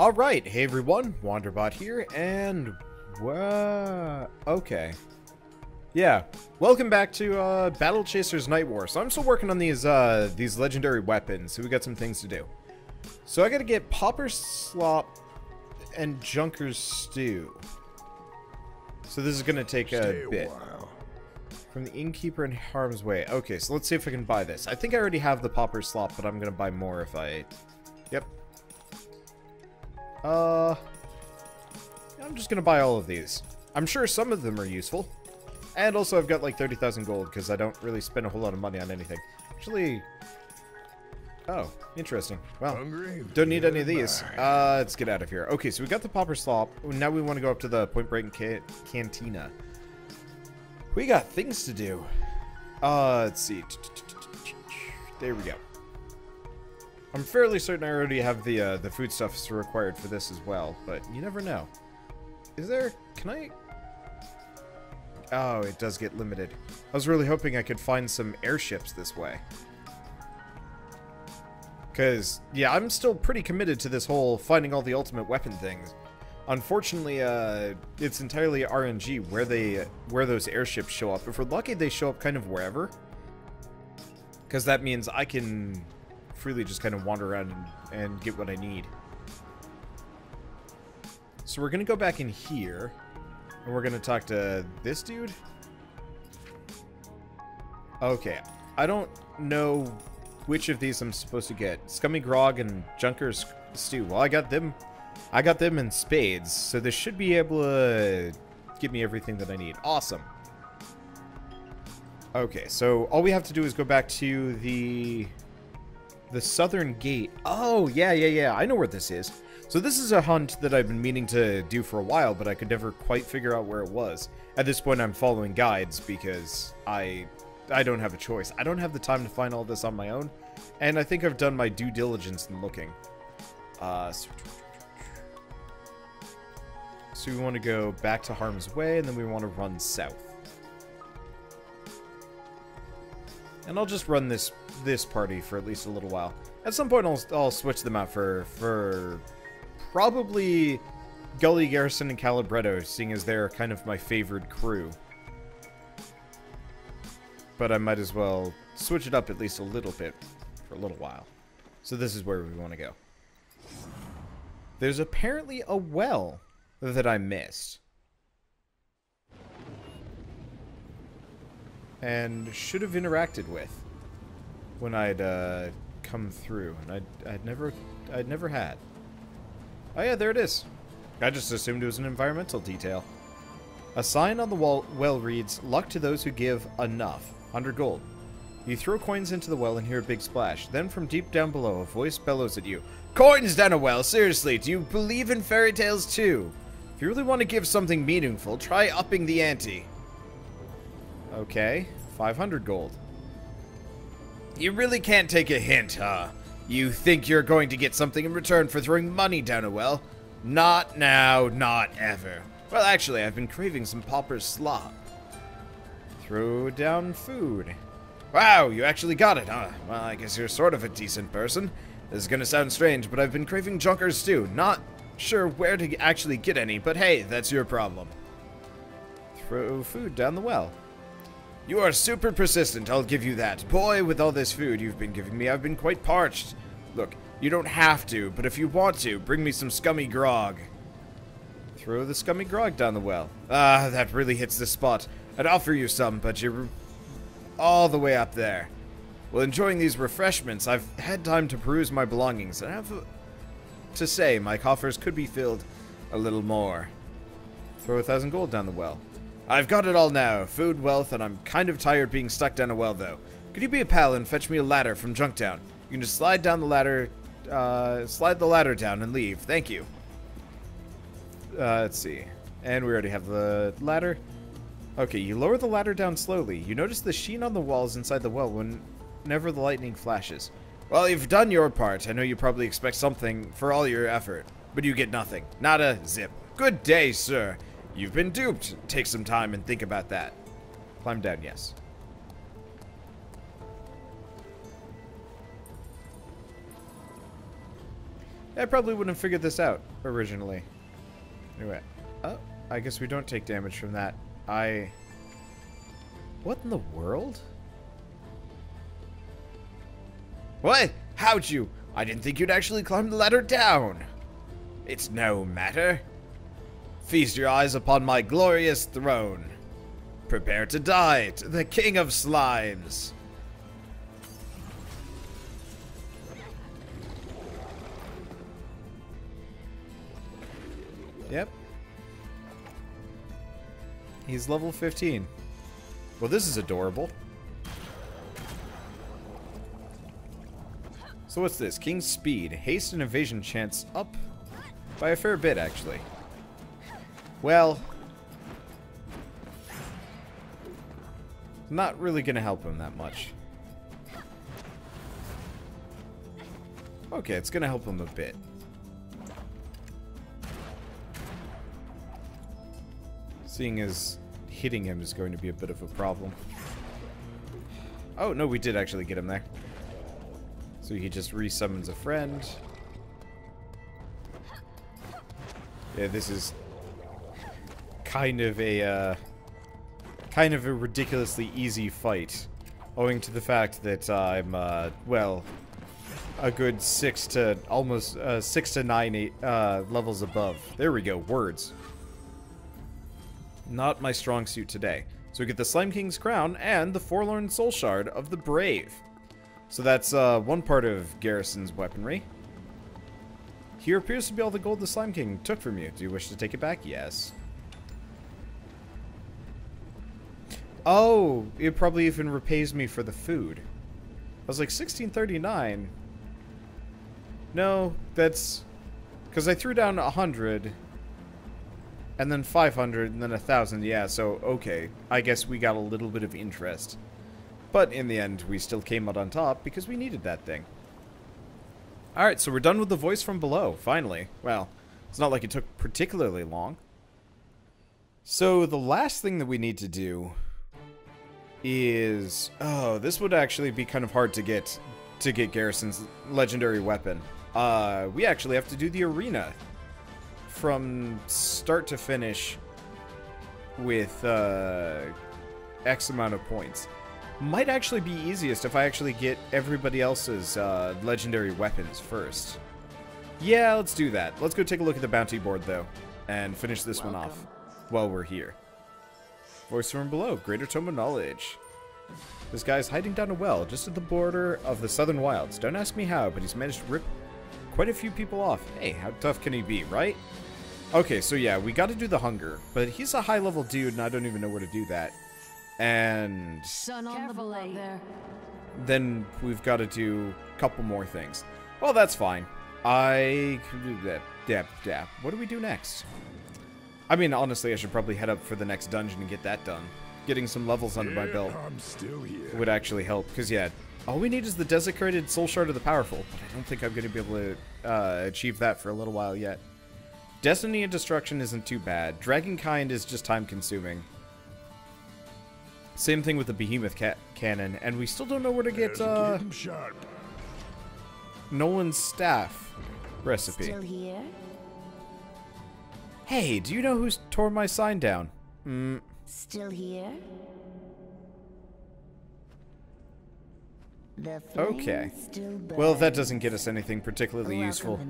Alright, hey everyone, Wanderbot here, and... okay. Yeah, welcome back to, Battle Chasers Nightwar. So I'm still working on these legendary weapons, so we got some things to do. So I gotta get Popper's Slop and Junker's Stew. So this is gonna take a bit. From the Innkeeper in Harm's Way. Okay, so let's see if I can buy this. I think I already have the Popper's Slop, but I'm gonna buy more if I... Yep. I'm just gonna buy all of these. I'm sure some of them are useful. And also I've got like 30,000 gold because I don't really spend a whole lot of money on anything. Actually... Oh, interesting. Well, don't need any of these. Let's get out of here. Okay, so we got the Popper Slop. Now we want to go up to the Point Break Cantina. We got things to do. Let's see. There we go. I'm fairly certain I already have the foodstuffs required for this as well, but you never know. Is there... Can I... Oh, it does get limited. I was really hoping I could find some airships this way. Because, yeah, I'm still pretty committed to this whole finding all the ultimate weapon things. Unfortunately, it's entirely RNG where those airships show up. If we're lucky, they show up kind of wherever. Because that means I can freely just kind of wander around and get what I need. So we're going to go back in here. And we're going to talk to this dude. Okay. I don't know which of these I'm supposed to get. Scummy Grog and Junker's Stew. Well, I got them in spades, so this should be able to give me everything that I need. Awesome. Okay, so all we have to do is go back to the southern gate. Oh, yeah. I know where this is. So this is a hunt that I've been meaning to do for a while, but I could never quite figure out where it was. At this point, I'm following guides because I don't have a choice. I don't have the time to find all this on my own, and I think I've done my due diligence in looking. So we want to go back to Harm's Way, and then we want to run south. And I'll just run this party for at least a little while. At some point, I'll switch them out for probably Gully, Garrison, and Calibretto, seeing as they're kind of my favored crew. But I might as well switch it up at least a little bit for a little while. So this is where we want to go. There's apparently a well that I missed. And should have interacted with when I'd come through. And I'd never had. Oh yeah, there it is. I just assumed it was an environmental detail. A sign on the well reads, "Luck to those who give enough. 100 gold." You throw coins into the well and hear a big splash. Then from deep down below, a voice bellows at you. "Coins down a well? Seriously, do you believe in fairy tales too? If you really want to give something meaningful, try upping the ante." Okay, 500 gold. You really can't take a hint, huh? You think you're going to get something in return for throwing money down a well? Not now, not ever. Well, actually, I've been craving some Popper's Slop. Throw down food. Wow, you actually got it, huh? Well, I guess you're sort of a decent person. This is gonna sound strange, but I've been craving Junker's Stew. Not sure where to actually get any, but hey, that's your problem. Throw food down the well. You are super persistent, I'll give you that. Boy, with all this food you've been giving me, I've been quite parched. Look, you don't have to, but if you want to, bring me some scummy grog. Throw the scummy grog down the well. Ah, that really hits the spot. I'd offer you some, but you're all the way up there. Well, enjoying these refreshments, I've had time to peruse my belongings, and I have to say, my coffers could be filled a little more. Throw 1,000 gold down the well. I've got it all now, food, wealth, and I'm kind of tired being stuck down a well, though. Could you be a pal and fetch me a ladder from Junktown? You can just slide down the ladder, slide the ladder down and leave. Thank you. Let's see. And we already have the ladder. Okay, you lower the ladder down slowly. You notice the sheen on the walls inside the well whenever the lightning flashes. Well, you've done your part. I know you probably expect something for all your effort, but you get nothing. Not a zip. Good day, sir. You've been duped. Take some time and think about that. Climb down, yes. I probably wouldn't have figured this out originally. Anyway. Oh, I guess we don't take damage from that. What in the world? What? How'd you? I didn't think you'd actually climb the ladder down. It's no matter. Feast your eyes upon my glorious throne. Prepare to die to the king of slimes. Yep. He's level 15. Well, this is adorable. So what's this? King's Speed. Haste and evasion chance up by a fair bit, actually. Well, not really going to help him that much. Okay, it's going to help him a bit. Seeing as hitting him is going to be a bit of a problem. Oh, no, we did actually get him there. So he just resummons a friend. Yeah, this is kind of a ridiculously easy fight, owing to the fact that I'm well, a good 6 to 9 levels above. There we go, words. Not my strong suit today. So we get the Slime King's crown and the Forlorn Soul Shard of the Brave. So that's one part of Garrison's weaponry. Here appears to be all the gold the Slime King took from you. Do you wish to take it back? Yes. Oh, it probably even repays me for the food. I was like, 1639? No, that's... because I threw down 100, and then 500, and then 1,000. Yeah, so, okay. I guess we got a little bit of interest. But in the end, we still came out on top because we needed that thing. Alright, so we're done with the voice from below, finally. Well, it's not like it took particularly long. So the last thing that we need to do is... oh, this would actually be kind of hard to get Garrison's legendary weapon. We actually have to do the arena from start to finish with X amount of points. Might actually be easiest if I actually get everybody else's legendary weapons first. Yeah, let's do that. Let's go take a look at the bounty board, though, and finish this one off while we're here. Voice from below, Greater Tome of Knowledge. This guy's hiding down a well just at the border of the Southern Wilds. Don't ask me how, but he's managed to rip quite a few people off. Hey, how tough can he be, right? Okay, so yeah, we gotta do the hunger, but he's a high-level dude, and I don't even know where to do that. And Sun on the blade. then we've got to do a couple more things. Well, that's fine. I can do that. Dap. What do we do next? I mean, honestly, I should probably head up for the next dungeon and get that done. Getting some levels under my belt I'm still here. would actually help. Because, yeah, all we need is the Desecrated Soul Shard of the Powerful. But I don't think I'm going to be able to achieve that for a little while yet. Destiny and Destruction isn't too bad. Dragonkind is just time-consuming. Same thing with the Behemoth Cannon. And we still don't know where to get Nolan's Staff recipe. Still here? Hey, do you know who's tore my sign down? Still here? Okay. Well, that doesn't get us anything particularly useful.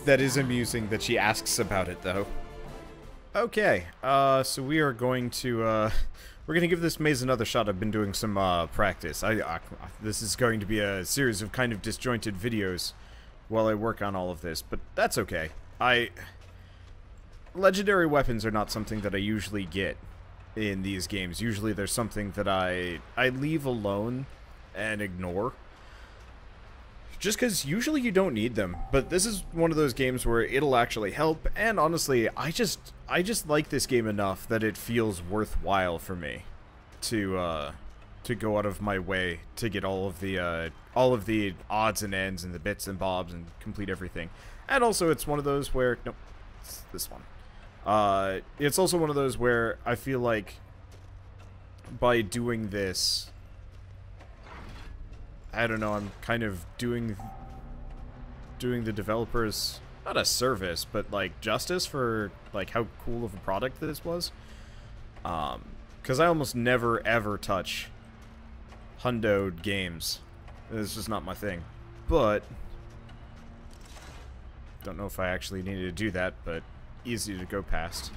That is amusing that she asks about it, though. Okay, so we are going to, we're going to give this maze another shot. I've been doing some, practice. This is going to be a series of kind of disjointed videos while I work on all of this, but that's okay. Legendary weapons are not something that I usually get in these games. Usually there's something that I leave alone and ignore. Just because usually you don't need them, but this is one of those games where it'll actually help, and honestly, I just like this game enough that it feels worthwhile for me to go out of my way to get all of the odds and ends and the bits and bobs and complete everything. And also, it's one of those where nope, it's this one. It's also one of those where I feel like by doing this, I don't know, I'm kind of doing doing the developers not a service, but like justice for like how cool of a product this was. Because I almost never ever touch hundoed games. It's just not my thing. But don't know if I actually needed to do that, but easy to go past.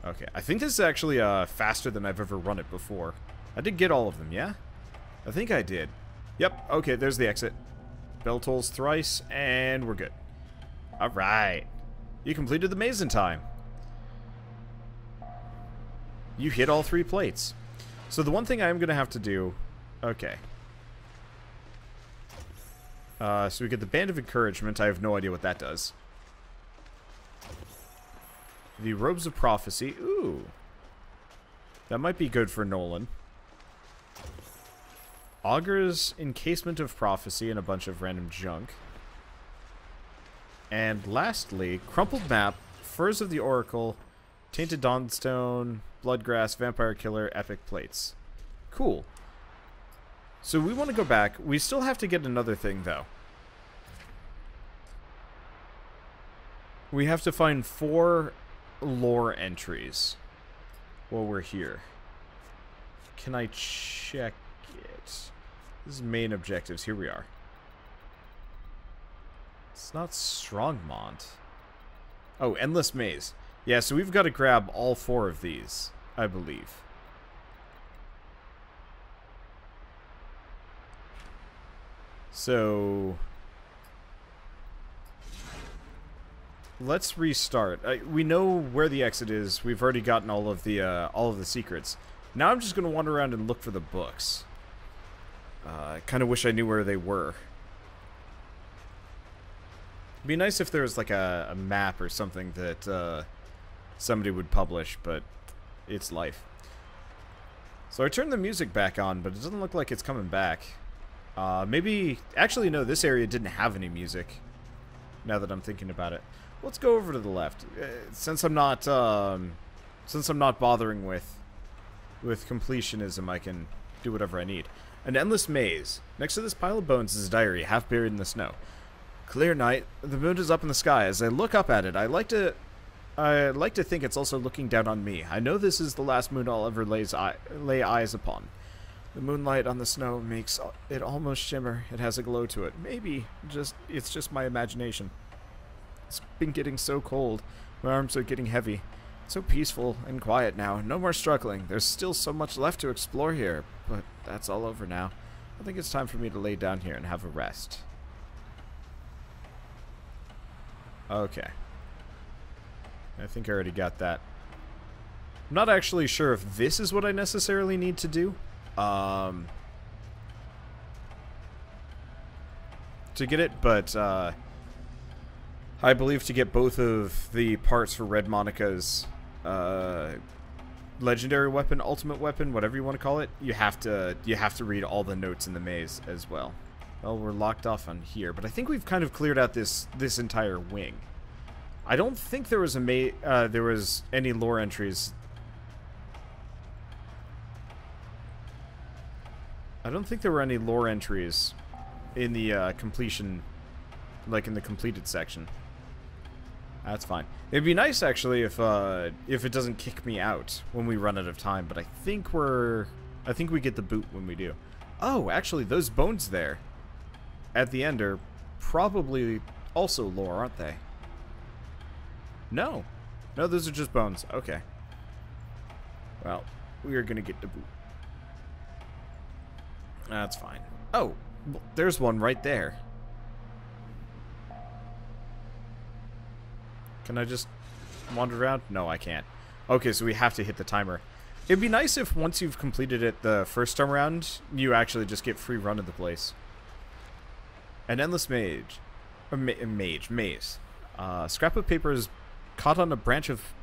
Okay, I think this is actually faster than I've ever run it before. I did get all of them, yeah? I think I did. Yep, okay, there's the exit. Bell tolls thrice, and we're good. Alright. You completed the maze in time. You hit all 3 plates. So the one thing I am going to have to do... Okay. So we get the Band of Encouragement. I have no idea what that does. The Robes of Prophecy. Ooh. That might be good for Nolan. Augure's Encasement of Prophecy and a bunch of random junk. And lastly, Crumpled Map, Furs of the Oracle, Tainted Dawnstone, Bloodgrass, Vampire Killer, Epic Plates. Cool. So we want to go back. We still have to get another thing, though. We have to find 4 lore entries while we're here. Can I check it? This is main objectives. Here we are. It's not Strongmont. Oh, Endless Maze. Yeah, so we've got to grab all 4 of these, I believe. So let's restart. We know where the exit is. We've already gotten all of the secrets. Now I'm just going to wander around and look for the books. I kind of wish I knew where they were. It'd be nice if there was like a map or something that somebody would publish, but it's life. So I turned the music back on, but it doesn't look like it's coming back. Maybe... Actually, no, this area didn't have any music, now that I'm thinking about it. Let's go over to the left. Since I'm not bothering with completionism, I can do whatever I need. An endless maze. Next to this pile of bones is a diary, half buried in the snow. Clear night. The moon is up in the sky. As I look up at it, I like to think it's also looking down on me. I know this is the last moon I'll ever lay eyes upon. The moonlight on the snow makes it almost shimmer. It has a glow to it. Maybe it's just my imagination. It's been getting so cold. My arms are getting heavy. It's so peaceful and quiet now. No more struggling. There's still so much left to explore here, but that's all over now. I think it's time for me to lay down here and have a rest. Okay. I think I already got that. I'm not actually sure if this is what I necessarily need to do. To get it, but I believe to get both of the parts for Red Monica's legendary weapon, ultimate weapon, whatever you want to call it, you have to read all the notes in the maze as well. Well, we're locked off on here, but I think we've kind of cleared out this entire wing. I don't think there was there was any lore entries. I don't think there were any lore entries in the completion, like in the completed section. That's fine. It'd be nice actually if it doesn't kick me out when we run out of time, but I think we get the boot when we do. Oh, actually those bones there at the end are probably also lore, aren't they? No. No, those are just bones. Okay. Well, we are gonna get the boot. That's fine. Oh, there's one right there. Can I just wander around? No, I can't. Okay, so we have to hit the timer. It'd be nice if once you've completed it the first time around, you actually just get free run of the place. An endless maze. Maze. Scrap of paper is caught on a branch of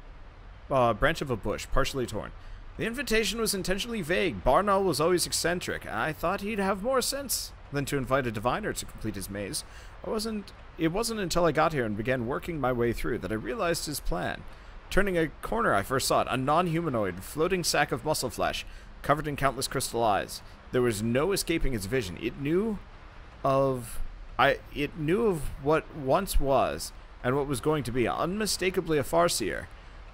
a bush, partially torn. The invitation was intentionally vague. Barnall was always eccentric. I thought he'd have more sense than to invite a diviner to complete his maze. It wasn't until I got here and began working my way through that I realized his plan. Turning a corner, I first saw it, a non-humanoid, floating sack of muscle flesh, covered in countless crystal eyes. There was no escaping its vision. It knew of It knew of what once was, and what was going to be, unmistakably a farseer.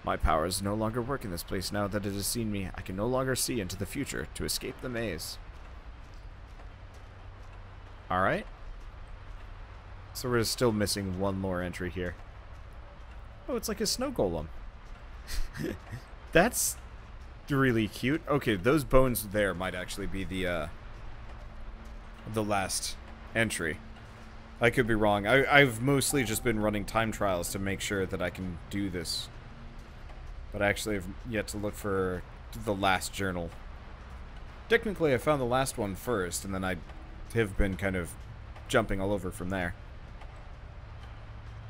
My powers no longer work in this place now that it has seen me. I can no longer see into the future to escape the maze. Alright. So we're still missing one more entry here. Oh, it's like a snow golem. That's really cute. Okay, those bones there might actually be the last entry. I could be wrong. I've mostly just been running time trials to make sure that I can do this. But I actually have yet to look for the last journal. Technically, I found the last one first, and then I have been kind of jumping all over from there.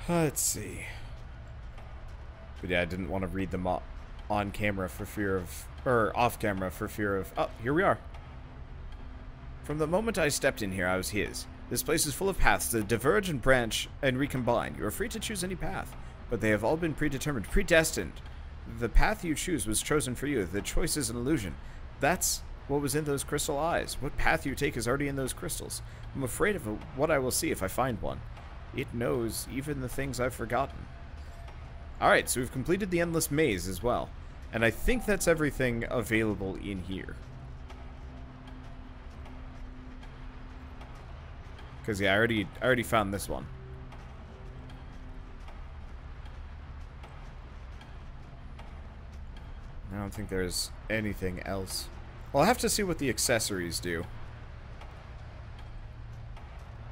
Let's see. But yeah, I didn't want to read them on camera for fear of... or off camera for fear of... Oh, here we are. From the moment I stepped in here, I was his. This place is full of paths that diverge and branch and recombine. You are free to choose any path, but they have all been predetermined, predestined. The path you choose was chosen for you. The choice is an illusion. That's what was in those crystal eyes. What path you take is already in those crystals. I'm afraid of what I will see if I find one. It knows even the things I've forgotten. Alright, so we've completed the Endless Maze as well. And I think that's everything available in here. Because, yeah, I already found this one. I don't think there's anything else. Well, I'll have to see what the accessories do.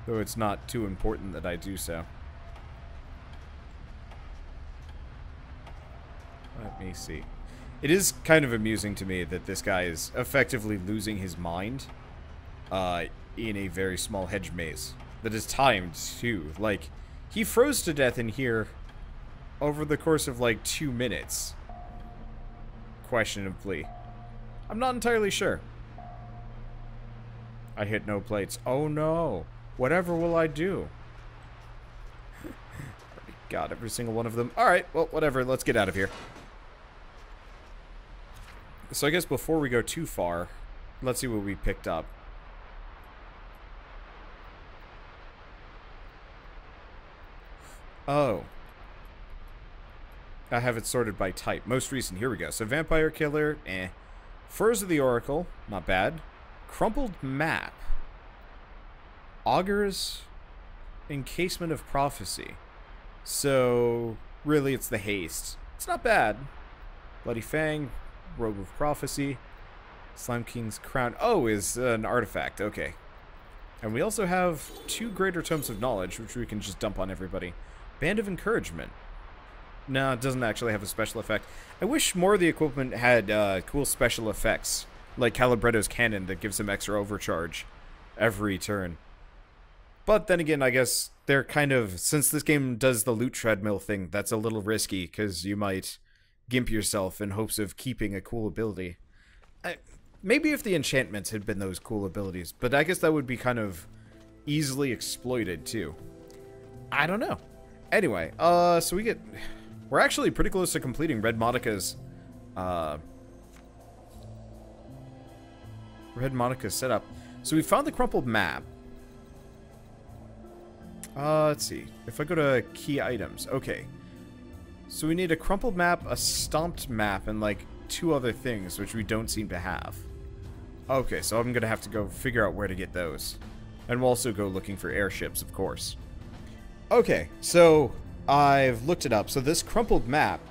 Though it's not too important that I do so. Let me see. It is kind of amusing to me that this guy is effectively losing his mind in a very small hedge maze. That is timed, too. Like, he froze to death in here over the course of, like, 2 minutes. Questionably. I'm not entirely sure. I hit no plates. Oh no. Whatever will I do? Already got every single one of them. Alright, well, whatever. Let's get out of here. So I guess before we go too far, let's see what we picked up. Oh. I have it sorted by type. Most recent, here we go. So Vampire Killer, eh. Furs of the Oracle, not bad. Crumpled Map. Augur's Encasement of Prophecy. So, really it's the haste. It's not bad. Bloody Fang, Robe of Prophecy. Slime King's Crown. Oh, is an artifact, okay. And we also have 2 Greater Tomes of Knowledge, which we can just dump on everybody. Band of Encouragement. No, it doesn't actually have a special effect. I wish more of the equipment had cool special effects, like Calibretto's cannon that gives him extra overcharge every turn. But then again, I guess they're kind of... since this game does the loot treadmill thing, that's a little risky, because you might gimp yourself in hopes of keeping a cool ability. Maybe if the enchantments had been those cool abilities, but I guess that would be kind of easily exploited, too. I don't know. Anyway, so we get... we're actually pretty close to completing Red Monica's setup. So we found the Crumpled Map. Let's see. If I go to key items. Okay. So we need a Crumpled Map, a Stomped Map, and like 2 other things, which we don't seem to have. Okay, so I'm going to have to go figure out where to get those. And we'll also go looking for airships, of course. Okay, so I've looked it up. So this Crumpled Map,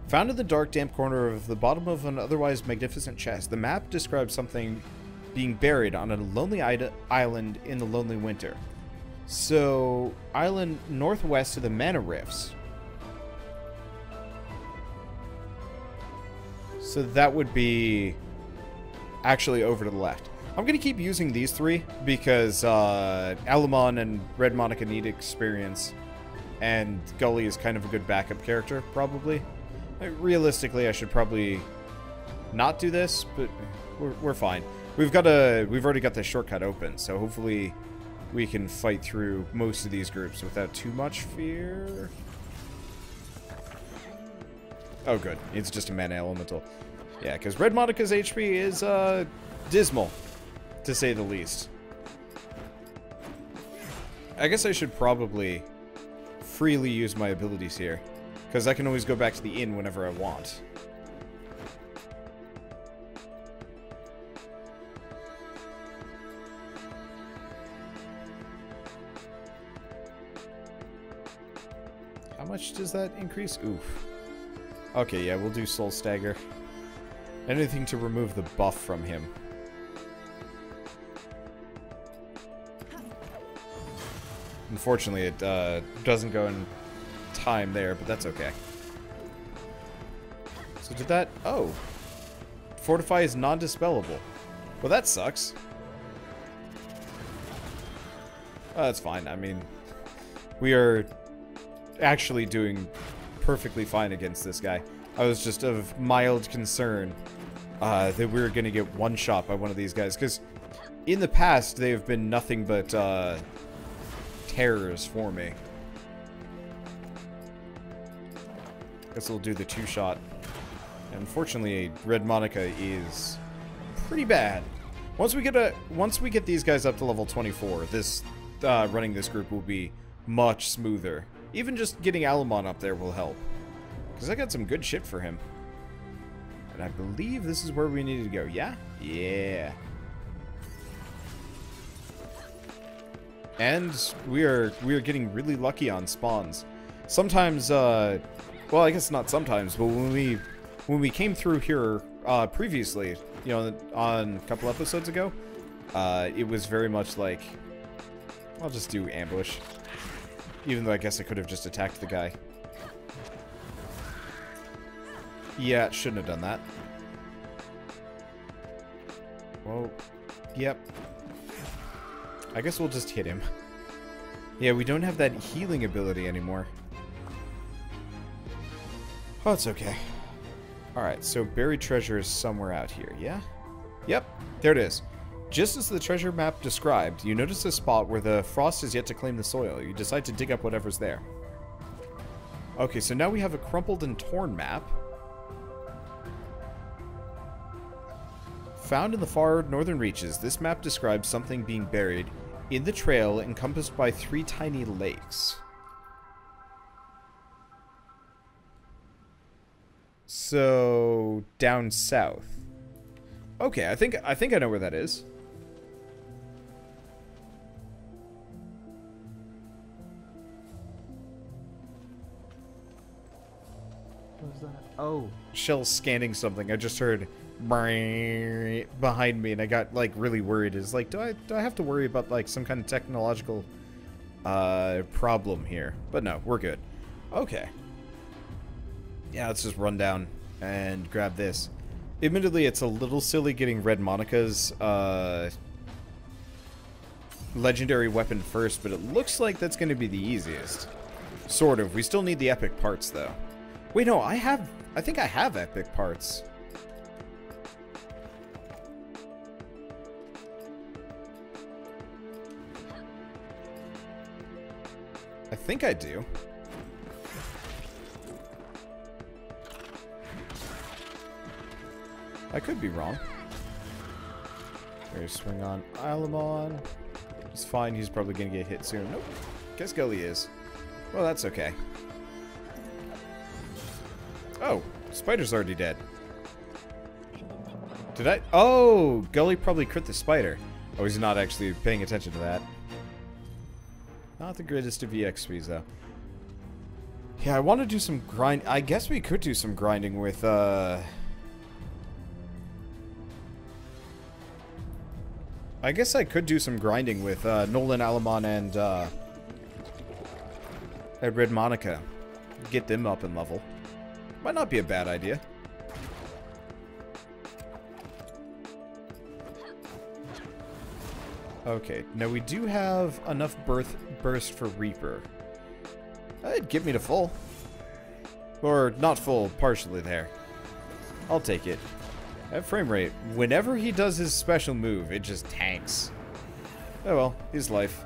found in the dark, damp corner of the bottom of an otherwise magnificent chest. The map describes something being buried on a lonely island in the lonely winter. So, island northwest of the Mana Rifts. So that would be actually over to the left. I'm going to keep using these 3 because Alamon and Red Monica need experience. And Gully is kind of a good backup character, probably. Realistically, I should probably not do this, but we're fine. We've already got this shortcut open, so hopefully we can fight through most of these groups without too much fear. Oh, good. It's just a mana elemental. Yeah, because Red Monica's HP is dismal, to say the least. I guess I should probably freely use my abilities here, because I can always go back to the inn whenever I want. How much does that increase? Oof. Okay, yeah, we'll do Soul Stagger. Anything to remove the buff from him. Unfortunately, it doesn't go in time there, but that's okay. So did that... Oh. Fortify is non-dispellable. Well, that sucks. That's fine. I mean, we are actually doing perfectly fine against this guy. I was just of mild concern that we were going to get one-shot by one of these guys, because in the past, they have been nothing but terrors for me. Guess we'll do the two-shot. Unfortunately, Red Monica is pretty bad. Once we get these guys up to level 24, this running this group will be much smoother. Even just getting Alamon up there will help, because I got some good shit for him. And I believe this is where we needed to go. Yeah? Yeah. And we are getting really lucky on spawns. Sometimes, well, I guess not sometimes, but when we came through here previously, you know, on a couple episodes ago, it was very much like, I'll just do ambush. Even though I guess I could have just attacked the guy. Yeah, shouldn't have done that. Well, yep. I guess we'll just hit him. Yeah, we don't have that healing ability anymore. Oh, it's okay. Alright, so buried treasure is somewhere out here, yeah? Yep, there it is. Just as the treasure map described, you notice a spot where the frost is yet to claim the soil. You decide to dig up whatever's there. Okay, so now we have a crumpled and torn map. Found in the far northern reaches, this map describes something being buried in the trail encompassed by 3 tiny lakes. So, down south. Okay, I think I know where that is. What was that? Oh. Shell's scanning something. I just heard behind me, and I got like really worried. It's like, do I have to worry about like some kind of technological problem here? But no, we're good. Okay. Yeah, let's just run down and grab this. Admittedly, it's a little silly getting Red Monica's legendary weapon first, but it looks like that's going to be the easiest. Sort of. We still need the epic parts, though. Wait, no, I think I have epic parts. I think I do. I could be wrong. There's swing on Alamon. It's fine, he's probably gonna get hit soon. Nope. Guess Gully is. Well, that's okay. Oh, Spider's already dead. Did I? Oh, Gully probably crit the spider. Oh, he's not actually paying attention to that. Not the greatest of EXPs, though. Yeah, I want to do some grind. I guess we could do some grinding with, I guess I could do some grinding with, Nolan, Alamon, and Red Monica. Get them up in level. Might not be a bad idea. Okay, now we do have enough burst for Reaper. That'd get me to full. Or not full, partially there. I'll take it. At frame rate, whenever he does his special move, it just tanks. Oh well, his life.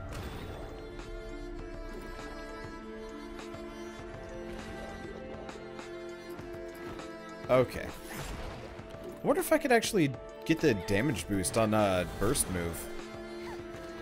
Okay. I wonder if I could actually get the damage boost on a burst move.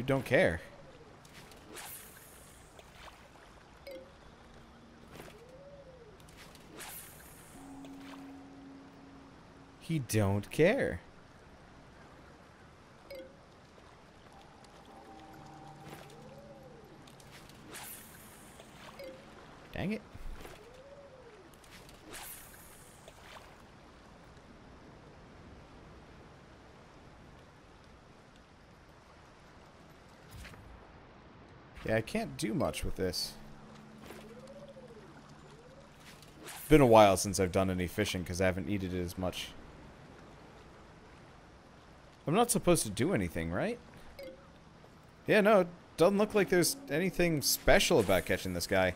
Dude don't care. He don't care. Dang it. Yeah, I can't do much with this. It's been a while since I've done any fishing because I haven't needed it as much. I'm not supposed to do anything, right? Yeah, no, it doesn't look like there's anything special about catching this guy.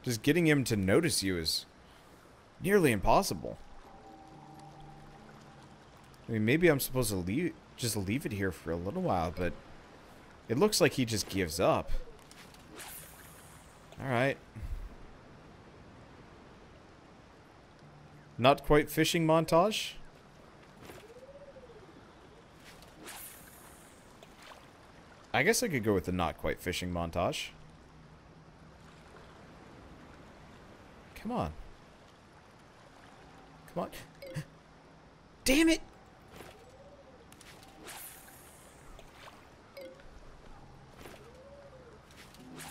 Just getting him to notice you is nearly impossible. I mean, maybe I'm supposed to just leave it here for a little while, but it looks like he just gives up. Alright. Not quite fishing montage? I guess I could go with the not quite fishing montage. Come on. Come on. Damn it!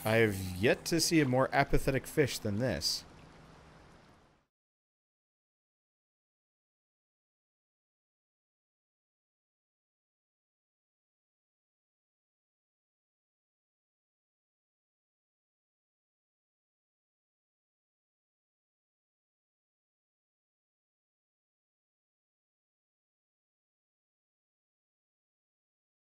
I have yet to see a more apathetic fish than this.